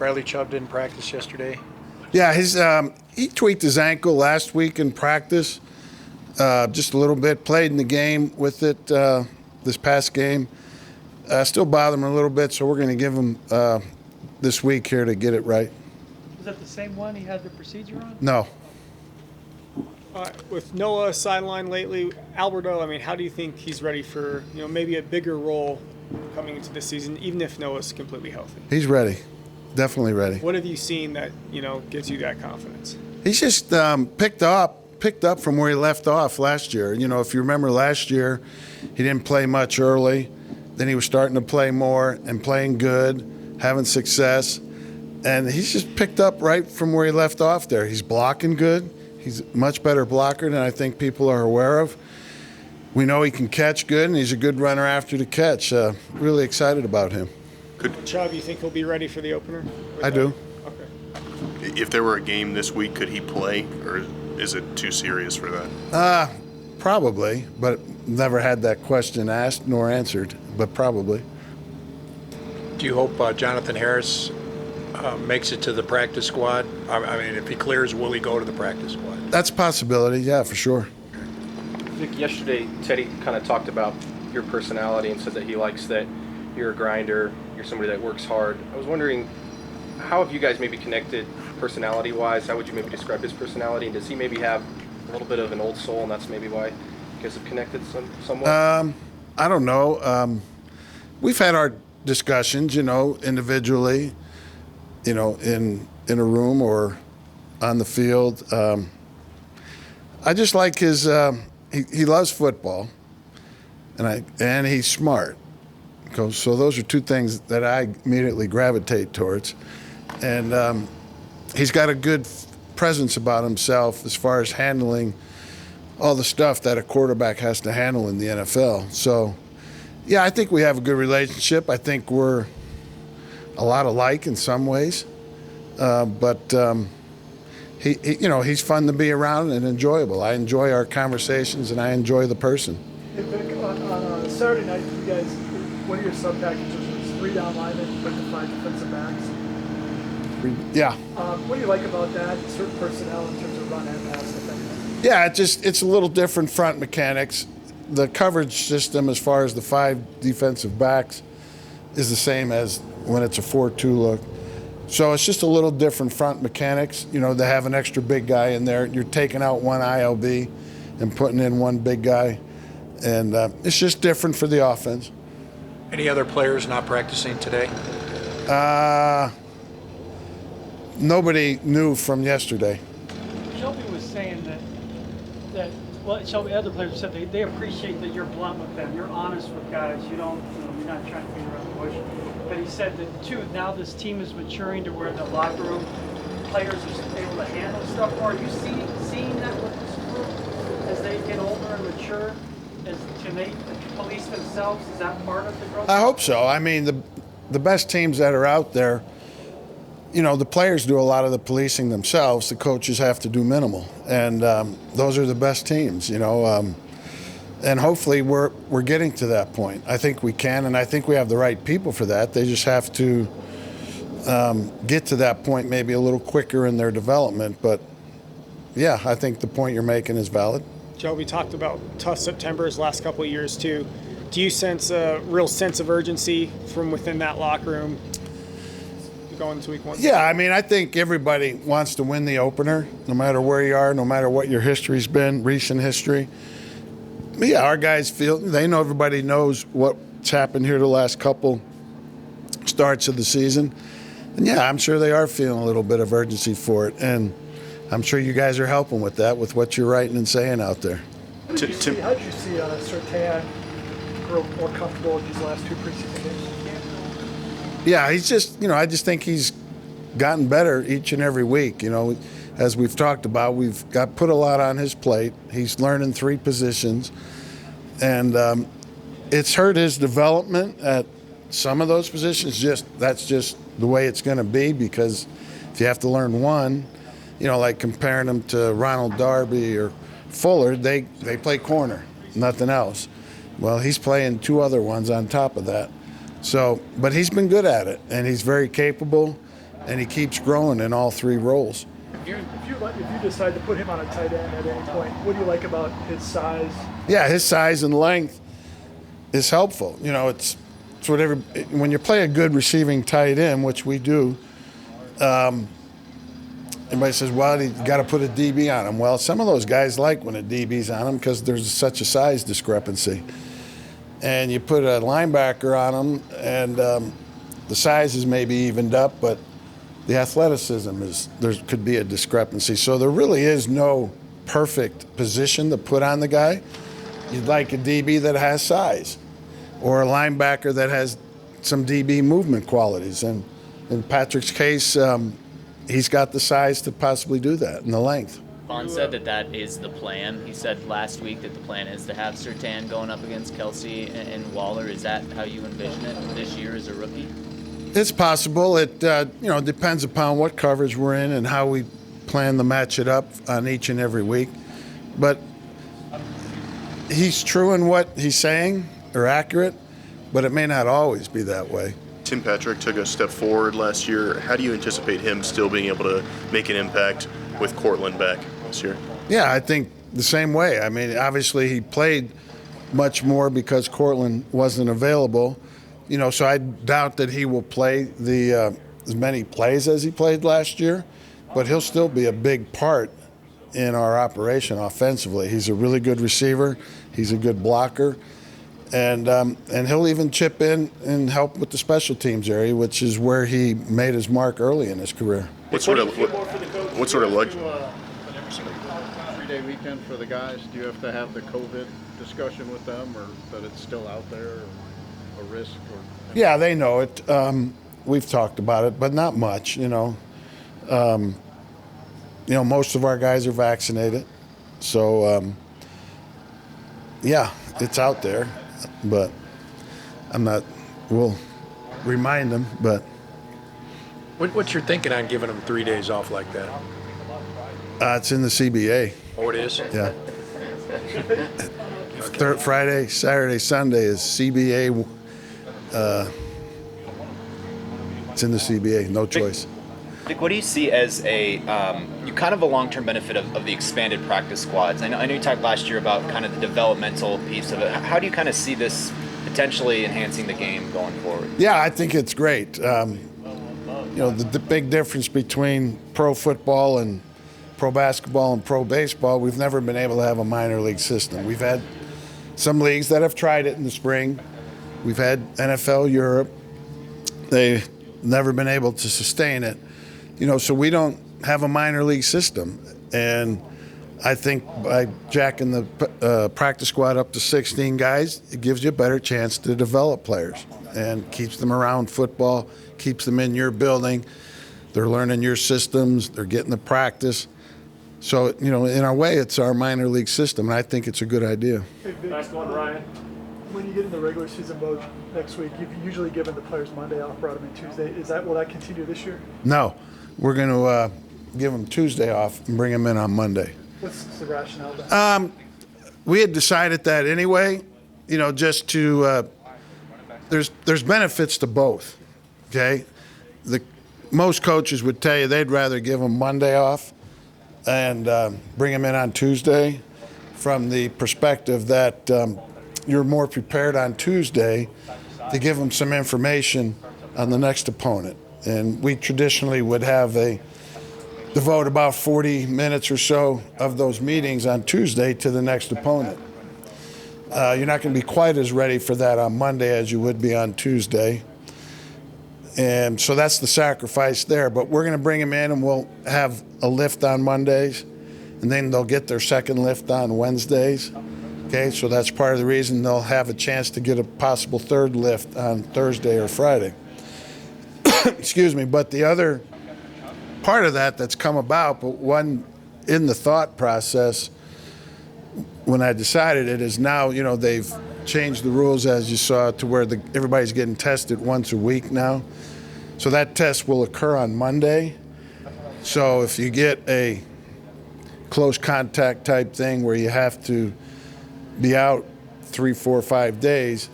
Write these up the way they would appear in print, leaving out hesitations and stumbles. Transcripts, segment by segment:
Bradley Chubb didn't practice yesterday. Yeah, he tweaked his ankle last week in practice, just a little bit. Played in the game with it this past game. Still bother him a little bit, so we're going to give him this week here to get it right. Was that the same one he had the procedure on? No. With Noah sidelined lately, Alberto, I mean, how do you think he's ready for, maybe a bigger role coming into this season, even if Noah's completely healthy? He's ready. Definitely ready. What have you seen that, gives you that confidence? He's just picked up from where he left off last year. If you remember last year, he didn't play much early. Then he was starting to play more and playing good, having success. And he's just picked up right from where he left off there. He's blocking good. He's a much better blocker than I think people are aware of. We know he can catch good, and he's a good runner after the catch. Really excited about him. Chubb, you think he'll be ready for the opener? I do. Okay. If there were a game this week, could he play, or is it too serious for that? Probably, but never had that question asked nor answered, but probably. Do you hope Jonathan Harris makes it to the practice squad? I mean, if he clears, will he go to the practice squad? That's a possibility, yeah, for sure. Vic, yesterday, Teddy kind of talked about your personality and said that he likes that you're a grinder, you're somebody that works hard. I was wondering, how have you guys maybe connected personality-wise? How would you maybe describe his personality? And does he maybe have a little bit of an old soul, and that's maybe why you guys have connected somewhat? I don't know. We've had our discussions, individually, in a room or on the field. I just like his. He loves football, and he's smart. So those are two things that I immediately gravitate towards, and he's got a good presence about himself as far as handling all the stuff that a quarterback has to handle in the NFL. So, yeah, I think we have a good relationship. I think we're a lot alike in some ways, but he's fun to be around and enjoyable. I enjoy our conversations, and I enjoy the person. Hey, Vic, on Saturday night, you guys, one of your sub packages was 3 down linemen, but the 5 defensive backs. Yeah. What do you like about that? Certain personnel in terms of run and pass defense? Yeah, it's a little different front mechanics. The coverage system, as far as the 5 defensive backs, is the same as when it's a 4-2 look. So it's just a little different front mechanics. They have an extra big guy in there. You're taking out one ILB and putting in one big guy, and it's just different for the offense. Any other players not practicing today? Nobody knew from yesterday. Shelby was saying Shelby, other players said they appreciate that you're blunt with them. You're honest with guys. You're not trying to beat around the bush. But he said that, too, now this team is maturing to where the locker room players are able to handle stuff more. Are you seeing that with this group as they get older and mature? Can they police themselves? Is that part of the growth? I hope so. I mean, the best teams that are out there, the players do a lot of the policing themselves. The coaches have to do minimal. And those are the best teams, And hopefully we're getting to that point. I think we can, and I think we have the right people for that. They just have to get to that point maybe a little quicker in their development. But, yeah, I think the point you're making is valid. Joe, we talked about tough Septembers last couple of years, too. Do you sense a real sense of urgency from within that locker room going into week 1? Yeah, I mean, I think everybody wants to win the opener, no matter where you are, no matter what your history's been, recent history. Yeah, our guys everybody knows what's happened here the last couple starts of the season. And, yeah, I'm sure they are feeling a little bit of urgency for it. And I'm sure you guys are helping with that, with what you're writing and saying out there. How did you see Surtain grow more comfortable with these last 2 preseason games? Yeah, he's just, I just think he's gotten better each and every week. As we've talked about, we've put a lot on his plate. He's learning 3 positions. And it's hurt his development at some of those positions. That's just the way it's going to be, because if you have to learn one, like comparing them to Ronald Darby or Fuller, they play corner, nothing else. Well, he's playing 2 other ones on top of that. So, but he's been good at it, and he's very capable, and he keeps growing in all three roles. If you decide to put him on a tight end at any point, what do you like about his size? Yeah, his size and length is helpful. You know, it's what when you play a good receiving tight end, which we do. Everybody says, well, you got to put a DB on him. Well, some of those guys like when a DB's on him because there's such a size discrepancy. And you put a linebacker on him, and the size is maybe evened up, but the athleticism there could be a discrepancy. So there really is no perfect position to put on the guy. You'd like a DB that has size, or a linebacker that has some DB movement qualities. And in Patrick's case, he's got the size to possibly do that and the length. Vaughn said that is the plan. He said last week that the plan is to have Surtain going up against Kelsey and Waller. Is that how you envision it this year as a rookie? It's possible. It depends upon what coverage we're in and how we plan to match it up on each and every week. But he's true in what he's saying, or accurate, but it may not always be that way. Tim Patrick took a step forward last year. How do you anticipate him still being able to make an impact with Cortland back this year? Yeah, I think the same way. I mean, obviously he played much more because Cortland wasn't available. You know, so I doubt that he will play as many plays as he played last year, but he'll still be a big part in our operation offensively. He's a really good receiver. He's a good blocker. And he'll even chip in and help with the special teams area, which is where he made his mark early in his career. What sort of luxury? 3-day weekend for the guys? Do you have to have the COVID discussion with them, or that it's still out there, or a risk? Yeah, they know it. We've talked about it, but not much. Most of our guys are vaccinated, so yeah, it's out there. But we'll remind them, but. What's your thinking on giving them 3 days off like that? It's in the CBA. Oh, it is? Yeah. Friday, Saturday, Sunday is CBA. It's in the CBA, no choice. Vic, what do you see as a long-term benefit of the expanded practice squads? I know you talked last year about kind of the developmental piece of it. How do you kind of see this potentially enhancing the game going forward? Yeah, I think it's great. The big difference between pro football and pro basketball and pro baseball, we've never been able to have a minor league system. We've had some leagues that have tried it in the spring. We've had NFL Europe. They've never been able to sustain it. So we don't have a minor league system. And I think by jacking the practice squad up to 16 guys, it gives you a better chance to develop players and keeps them around football, keeps them in your building. They're learning your systems. They're getting the practice. So, in our way, it's our minor league system, and I think it's a good idea. Hey, Vic, last one, Ryan. When you get in the regular season mode next week, you've usually given the players Monday off, brought them in Tuesday. Will that continue this year? No. We're going to give them Tuesday off and bring them in on Monday. What's the rationale then? We had decided that anyway, just to there's benefits to both, okay? Most coaches would tell you they'd rather give them Monday off and bring them in on Tuesday from the perspective that you're more prepared on Tuesday to give them some information on the next opponent. And we traditionally would have devote about 40 minutes or so of those meetings on Tuesday to the next opponent. You're not going to be quite as ready for that on Monday as you would be on Tuesday. And so that's the sacrifice there. But we're going to bring them in and we'll have a lift on Mondays. And then they'll get their second lift on Wednesdays. Okay, so that's part of the reason they'll have a chance to get a possible third lift on Thursday or Friday. Excuse me, but the other part of that's come about, but one in the thought process when I decided it is now, they've changed the rules, as you saw, to where everybody's getting tested once a week now. So that test will occur on Monday. So if you get a close contact type thing where you have to be out 3, 4, 5 days,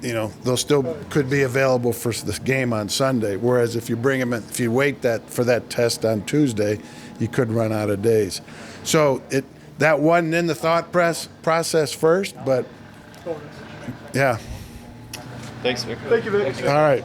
they'll still could be available for this game on Sunday. Whereas if you bring them in, if you wait for that test on Tuesday, you could run out of days. So that wasn't in the thought process first, but yeah. Thanks, Vic. Thank you, Vic. All right.